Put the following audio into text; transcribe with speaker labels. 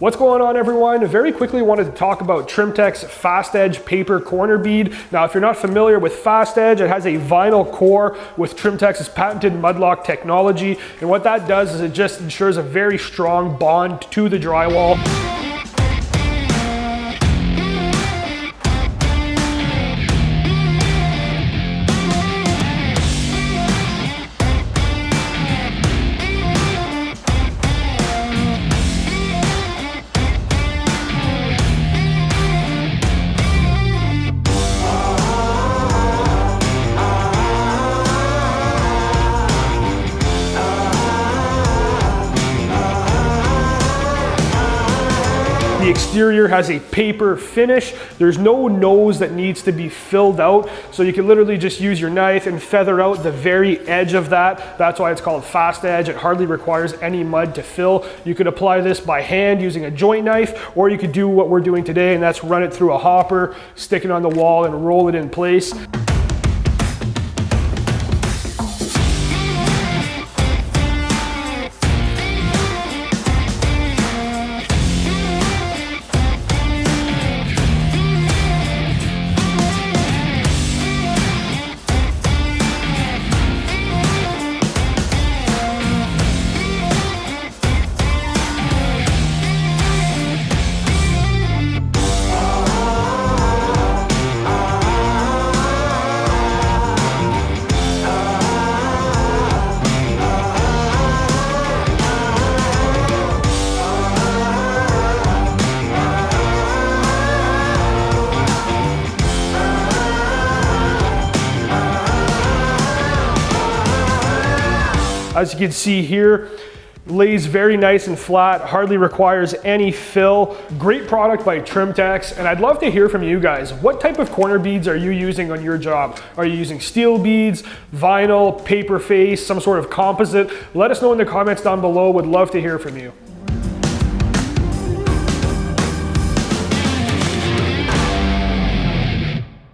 Speaker 1: What's going on, everyone? Very quickly wanted to talk about Trim-Tex Fast Edge paper corner bead. Now, if you're not familiar with Fast Edge, it has a vinyl core with Trim-Tex's patented mudlock technology. And what that does is it just ensures a very strong bond to the drywall. The exterior has a paper finish. There's no nose that needs to be filled out, so you can literally just use your knife and feather out the very edge of that. That's why it's called Fast Edge. It hardly requires any mud to fill. You could apply this by hand using a joint knife, or you could do what we're doing today, and that's run it through a hopper, stick it on the wall, and roll it in place. As you can see here, lays very nice and flat, hardly requires any fill. Great product by Trim-Tex, and I'd love to hear from you guys. What type of corner beads are you using on your job? Are you using steel beads, vinyl, paper face, some sort of composite? Let us know in the comments down below. Would love to hear from you.